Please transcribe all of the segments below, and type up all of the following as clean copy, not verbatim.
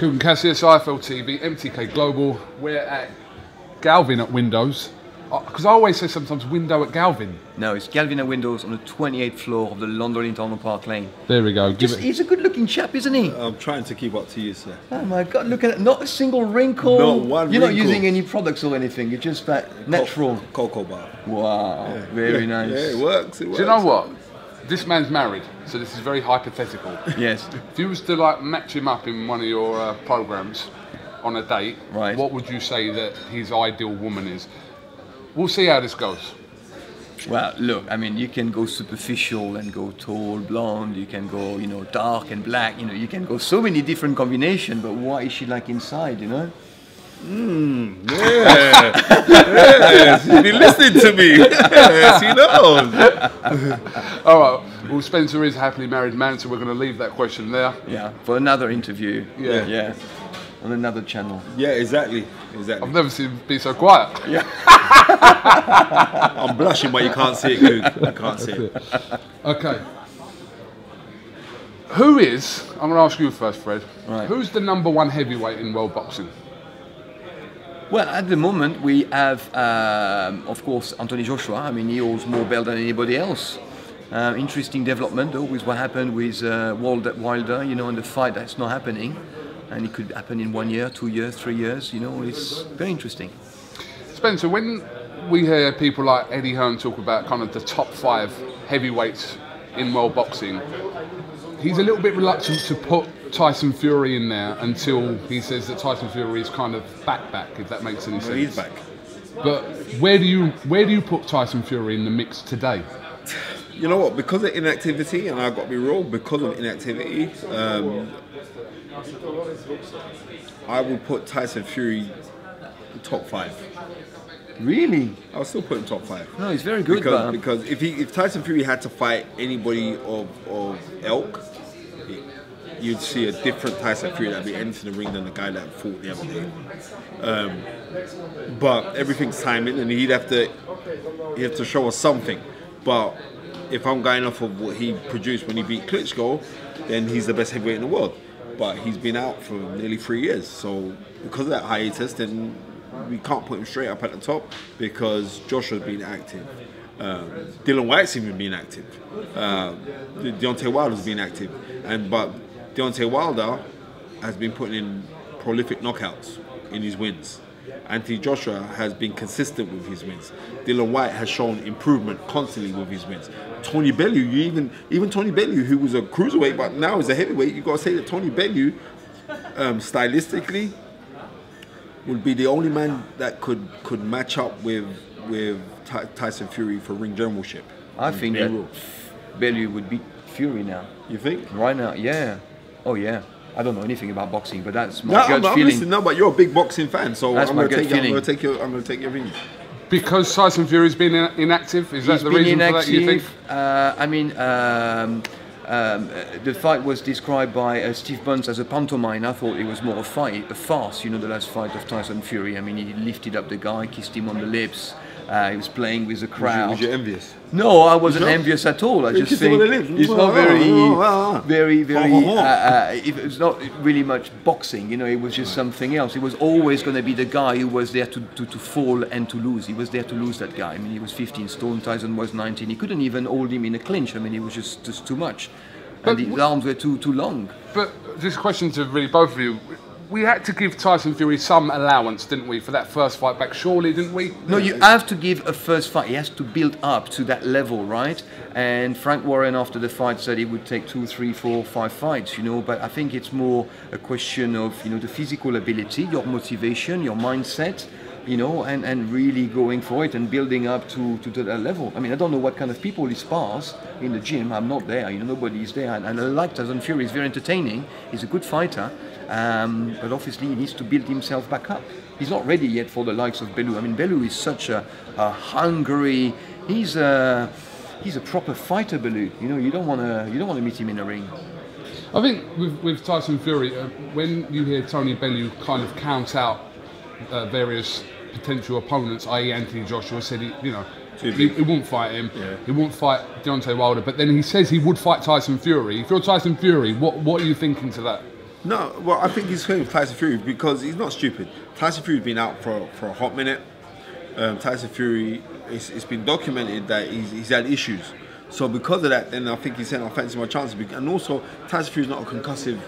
KUGAN, CASSIUS, IFL TV, MTK Global. We're at Galvin at Windows. Because I always say sometimes window at Galvin. No, it's Galvin at Windows on the 28th floor of the London Internal Park Lane. There we go. He's a good looking chap, isn't he? I'm trying to keep up to you, sir. Oh my God, look at it. Not a single wrinkle. Not one You're wrinkle. Not using any products or anything. You're just that natural. Cocoa bar. Wow, Yeah. very nice. Yeah, it works. Do you know what? This man's married, so this is very hypothetical. Yes. If you was to like match him up in one of your programs on a date, right, what would you say that his ideal woman is? We'll see how this goes. Well, look, I mean, you can go superficial and go tall, blonde. You can go, you know, dark and black. You know, you can go so many different combinations. But what is she like inside? You know? Yeah. Yes, you've been listening to me. Yes, he knows. All right. Well, Spencer is a happily married man, so we're going to leave that question there. Yeah, for another interview. Yeah. Yeah. On another channel. Yeah, exactly. Exactly. I've never seen him be so quiet. Yeah. I'm blushing, but you can't see it, Coog. You can't see it. Okay. Who is, I'm going to ask you first, Fred. Right. Who's the #1 heavyweight in world boxing? Well, at the moment we have, of course, Anthony Joshua. I mean, he holds more belt than anybody else. Interesting development, though, with what happened with Wilder, you know, and the fight that's not happening. And it could happen in 1 year, 2 years, 3 years, you know, it's very interesting. Spencer, when we hear people like Eddie Hearn talk about kind of the top 5 heavyweights in world boxing, he's a little bit reluctant to put Tyson Fury in there until he says that Tyson Fury is kind of back, if that makes any sense. Well, he's back. But where do you put Tyson Fury in the mix today? You know what? Because of inactivity, and I've got to be real, because of inactivity, I will put Tyson Fury top 5. Really? I'll still put him top 5. No, he's very good. Because if Tyson Fury had to fight anybody of elk, you'd see a different Tyson Fury that'd be entering the ring than the guy that fought the other day. But everything's timing, and he'd have to show us something. But if I'm going off of what he produced when he beat Klitschko, then he's the best heavyweight in the world. But he's been out for nearly 3 years, so because of that hiatus, then we can't put him straight up at the top because Joshua's been active. Dylan White's even been active. Deontay Wilder's been active, but Deontay Wilder has been putting in prolific knockouts in his wins. Anthony Joshua has been consistent with his wins. Dylan White has shown improvement constantly with his wins. Tony Bellew, even Tony Bellew, who was a cruiserweight but now is a heavyweight, you got to say that Tony Bellew, stylistically, would be the only man that could match up with Tyson Fury for ring generalship. I think that Bellew would beat Fury now. You think? Right now, yeah. Oh yeah. I don't know anything about boxing, but that's my gut feeling. Listening, no, but you're a big boxing fan, so that's I'm going to take your opinion. Because Tyson Fury's been inactive? Is that the reason for that, you think? I mean, the fight was described by Steve Bunce as a pantomime. I thought it was more a farce, you know, the last fight of Tyson Fury. I mean, he lifted up the guy, kissed him on the lips. He was playing with the crowd. Was you envious? No, I wasn't envious at all. I just think it's not very. It was not really much boxing. You know, it was just something else. It was always going to be the guy who was there to fall and to lose. He was there to lose, that guy. I mean, he was 15 stone. Tyson was 19. He couldn't even hold him in a clinch. I mean, it was just too much. And his arms were too long. But this question to really both of you. We had to give Tyson Fury some allowance, didn't we, for that first fight back? Surely, didn't we? No, you have to give a first fight. He has to build up to that level, right? And Frank Warren, after the fight, said he would take 2, 3, 4, 5 fights, you know. But I think it's more a question of, you know, the physical ability, your motivation, your mindset, you know, and really going for it and building up to that level. I mean, I don't know what kind of people he spars in the gym. I'm not there, you know, nobody's there. And I like Tyson Fury. He's very entertaining. He's a good fighter. But obviously he needs to build himself back up. He's not ready yet for the likes of Bellew. I mean, Bellew is such a hungry. He's a proper fighter, Bellew. You know, you don't want to meet him in a ring. I think with Tyson Fury, when you hear Tony Bellew kind of count out various potential opponents, i.e. Anthony Joshua, said he wouldn't fight him. Yeah. He wouldn't fight Deontay Wilder. But then he says he would fight Tyson Fury. If you're Tyson Fury, what are you thinking to that? No, well, I think he's going with Tyson Fury because he's not stupid. Tyson Fury's been out for a hot minute. Tyson Fury, it's been documented that he's had issues. So because of that, then I think he's saying, I fancy my chances. And also, Tyson Fury's not a concussive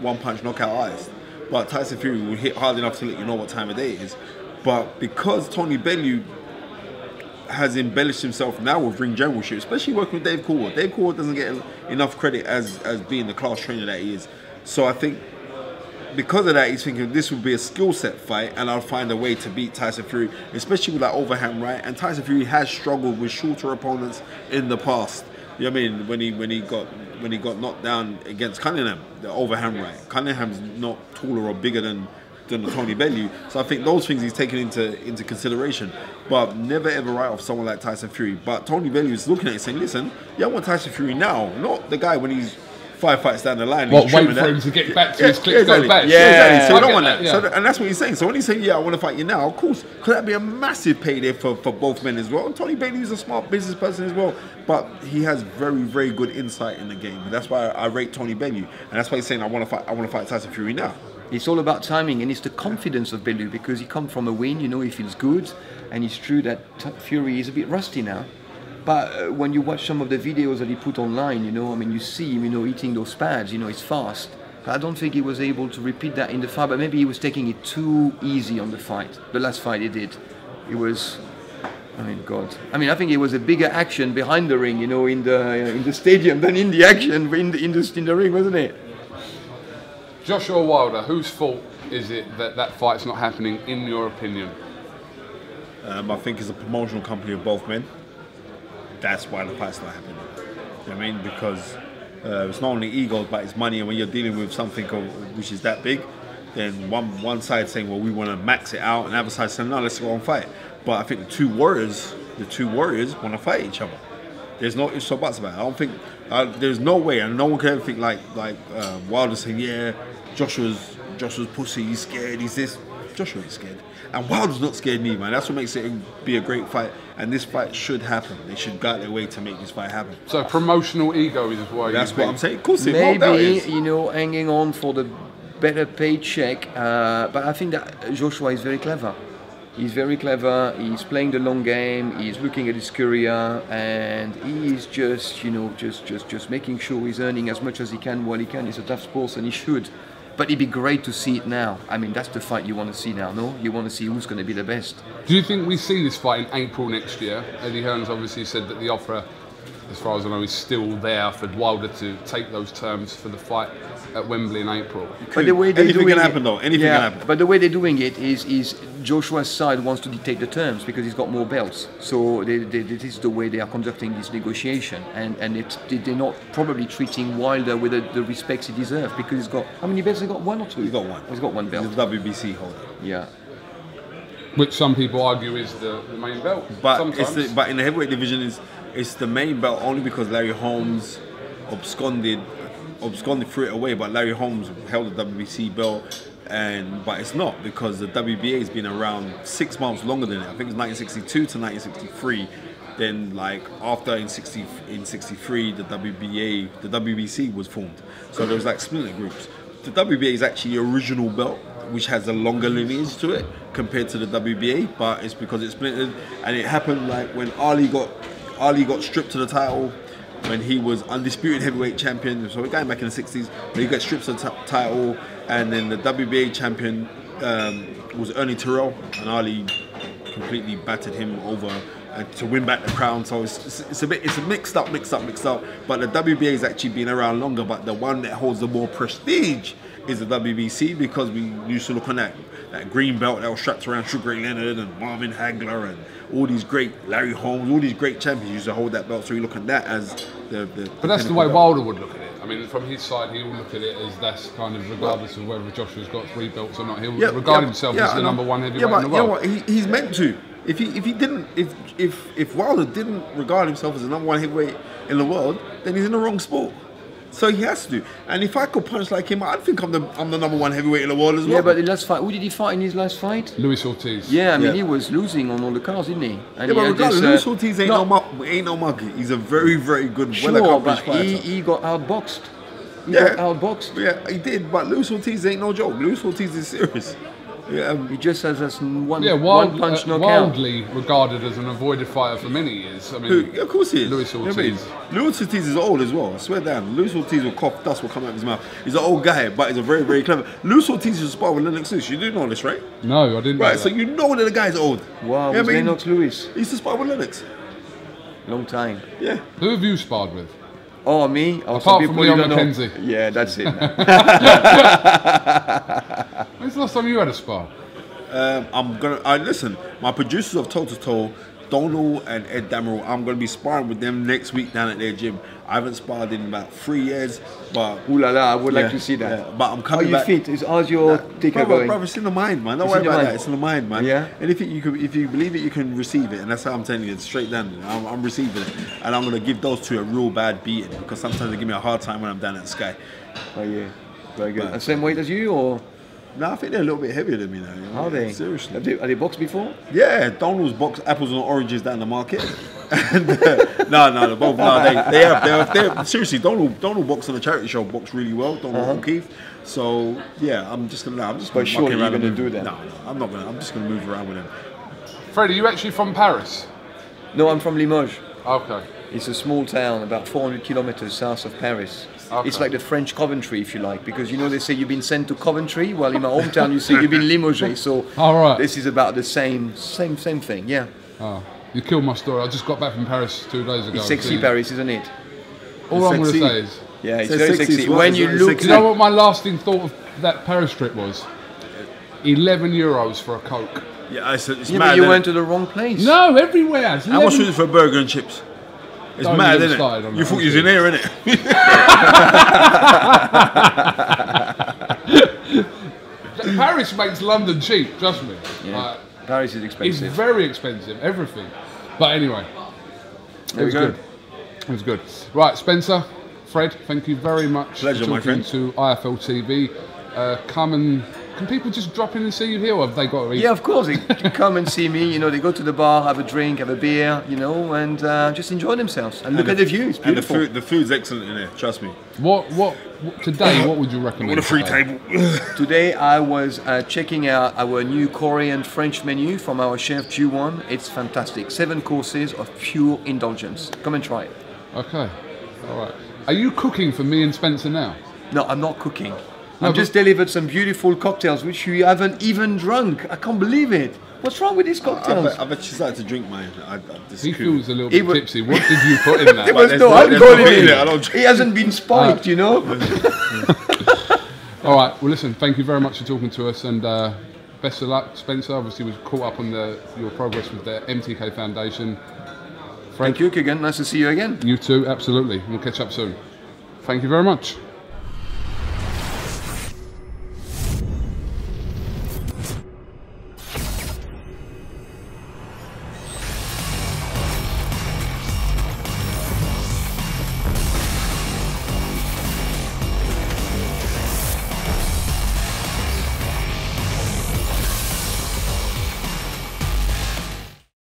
one-punch knockout artist. But Tyson Fury will hit hard enough to let you know what time of day it is. But because Tony Bellew has embellished himself now with ring generalship, especially working with Dave Coolward. Dave Coolward doesn't get enough credit as being the class trainer that he is. So I think because of that, he's thinking this would be a skill set fight, and I'll find a way to beat Tyson Fury, especially with that overhand right. And Tyson Fury has struggled with shorter opponents in the past. You know what I mean? When he got knocked down against Cunningham, the overhand right. Cunningham's not taller or bigger than Tony Bellew. So I think those things he's taken into consideration. But never ever write off someone like Tyson Fury. But Tony Bellew is looking at it saying, listen, I want Tyson Fury now, not the guy when he's 5 fights down the line. What, wait for him to get back to his click exactly. go back. Yeah, exactly. So you don't want that. that. Yeah. So, and that's what he's saying. So when he's saying, I want to fight you now, of course, could that be a massive payday for both men as well? And Tony Bellew is a smart business person as well. But he has very, very good insight in the game. And that's why I rate Tony Bellew. And that's why he's saying, I want to fight Tyson Fury now. It's all about timing, and it's the confidence of Bellew, because he comes from a win, he feels good, and it's true that Fury is a bit rusty now. But when you watch some of the videos that he put online, you see him, eating those pads, it's fast. But I don't think he was able to repeat that in the fight, but maybe he was taking it too easy on the fight. The last fight he did, it was, I think it was a bigger action behind the ring, in the stadium than in the action in the ring, wasn't it? Joshua Wilder, whose fault is it that fight's not happening, in your opinion? I think it's a promotional company of both men. That's why the fight's not happening. You know what I mean? Because it's not only egos, but it's money. And when you're dealing with something which is that big, then one side saying, well, we want to max it out, and the other side saying, no, let's go and fight. But I think the two warriors want to fight each other. There's no ifs or buts about it. I don't think there's no way, and no one can ever think like Wilder saying, yeah, Joshua's pussy, he's scared, he's this. Joshua ain't scared. And Wilder's not scared neither, man. That's what makes it be a great fight. And this fight should happen. They should go out their way to make this fight happen. So promotional ego is why that's what I'm saying. Of course, maybe, hanging on for the better paycheck. But I think that Joshua is very clever. He's very clever. He's playing the long game. He's looking at his career, and he's just, just making sure he's earning as much as he can while he can. It's a tough sport, and he should. But it'd be great to see it now. That's the fight you want to see now, no? You want to see who's going to be the best. Do you think we see this fight in April next year? Eddie Hearn's obviously said that the offer, as far as I know, is still there for Wilder to take those terms for the fight at Wembley in April. But the way they're anything doing can happen, though. Anything can happen. But the way they're doing it is Joshua's side wants to dictate the terms because he's got more belts. So this is the way they are conducting this negotiation, and they're not probably treating Wilder with the respect he deserves, because he's got, how many belts? He got one or two? He's got one. He's got one belt. He's a WBC holder. Yeah. Which some people argue is the main belt. But but in the heavyweight division, it's the main belt only because Larry Holmes absconded threw it away. But Larry Holmes held the WBC belt, but it's not, because the WBA has been around 6 months longer than it. I think it's 1962 to 1963. Then, after in 63, the WBC was formed. So there was splinter groups. The WBA is actually the original belt, which has a longer lineage to it compared to the WBA, but it's because it's splintered. And it happened when Ali got stripped to the title when he was undisputed heavyweight champion. So we're going back in the 60s, but he got stripped to the title, and then the WBA champion was Ernie Terrell, and Ali completely battered him over to win back the crown. So it's a mixed up. But the WBA has actually been around longer, but the one that holds the more prestige is the WBC, because we used to look on that green belt that was strapped around Sugar Ray Leonard and Marvin Hagler and all these great, Larry Holmes, all these great champions used to hold that belt. So you look at that as the But that's the way Wilder would look at it. From his side, he will look at it as that's kind of, regardless of whether Joshua's got 3 belts or not, he'll regard himself as the number 1 heavyweight in the world. You know what? He's meant to. If Wilder didn't regard himself as the number 1 heavyweight in the world, then he's in the wrong sport. So he has to. And if I could punch like him, I'd think I'm the number 1 heavyweight in the world as well. Yeah, but the last fight, who did he fight in his last fight? Luis Ortiz. Yeah, he was losing on all the cards, didn't he? And but regardless, Luis Ortiz ain't no monkey. He's a very, very good, well-accomplished fighter. He got outboxed. He got outboxed. Yeah, he did. But Luis Ortiz ain't no joke. Luis Ortiz is serious. Yeah, He just has us one punch knockout. Wildly regarded as an avoided fighter for many years. I mean, of course he is. Luis You know what I mean? Ortiz. Luis Ortiz is old as well. I swear down. Luis Ortiz will cough, dust will come out of his mouth. He's an old guy, but he's a very, very clever. Luis Ortiz is a spar with Lennox Lewis. You do know this, right? No, I didn't. Right, know so that. you know that the guy's old. Wow, Yeah, was I mean, Lennox Lewis? He used to spar with Lennox. Long time. Yeah. Who have you sparred with? Oh, me? Oh, Apart from people Leon you don't know. McKenzie. Yeah, that's it. When's the last time you had a spar? Listen, my producers of Toe to Toe, Donald and Ed Damerel, I'm gonna be sparring with them next week down at their gym. I haven't sparred in about 3 years, but Ooh la la, I would like to see that. yeah, but I'm How coming you back. fit? How's your ticker going? Brother, it's in the mind, man. Don't It's worry in your about mind. that. It's in the mind, man. Yeah. Anything you can, if you believe it, you can receive it, and that's how I'm telling you. It's straight down. I'm receiving it, and I'm gonna give those two a real bad beating because sometimes they give me a hard time when I'm down at the sky. Oh yeah, very good. But- And same weight as you, or No, I think they're a little bit heavier than me now. You know? are they? Seriously. Are they boxed before? Yeah, Donald's box apples and oranges down the market. And, no, they're both. No, they have. Seriously, Donald boxed on the charity show boxed really well. Donald O'Keefe. So yeah, I'm just gonna But surely mucking you're around gonna and do move. that. No, I'm not gonna. I'm just gonna move around with him. Fred, are you actually from Paris? No, I'm from Limoges. Okay. It's a small town about 400 kilometers south of Paris. Okay. It's like the French Coventry, if you like, because you know they say you've been sent to Coventry. Well, in my hometown, you say you've been Limoges. So All right. this is about the same thing. Yeah, Oh, you killed my story. I just got back from Paris 2 days ago. it's sexy See, Paris, isn't it? All I'm going to Sexy. say is, Yeah, it's So very sexy sexy. as well, When it's you very look, sexy. do you know what my lasting thought of that Paris trip was? €11 for a Coke. Yeah, it's yeah, mad. but you innit? went to the wrong place. No, everywhere. It's How much 11 was it for a burger and chips? It's Don't mad, get isn't started on it? You that, thought you was in honestly. here, innit? Paris makes London cheap, trust me. Yeah. Like, Paris is it's expensive. very expensive, everything. But anyway, it was we go. good. It was good. Right, Spencer, Fred, thank you very much Pleasure, for my talking friend. to IFL TV. Can people just drop in and see you here, or have they got to eat? Yeah, of course. They can come and see me. You know, they go to the bar, have a drink, have a beer, you know, and just enjoy themselves and look at the view. It's And beautiful. the food's excellent in here. Trust me. What today? What would you recommend? What a free today? table. Today I was checking out our new Korean French menu from our chef Ju-won. It's fantastic. 7 courses of pure indulgence. Come and try it. Okay, all right. Are you cooking for me and Spencer now? No, I'm not cooking. No, I've just delivered some beautiful cocktails which you haven't even drunk. I can't believe it. What's wrong with these cocktails? I bet you started to drink mine. He feels a little It bit was- tipsy. What did you put in There that? was there's no no- there's alcohol no in in it. it. I don't- It hasn't been spiked, you know. All right. Well, listen. Thank you very much for talking to us, and best of luck, Spencer. Obviously, we've caught up on your progress with the MTK Foundation. Thank you, Kugan. Nice to see you again. You too. Absolutely. We'll catch up soon. Thank you very much.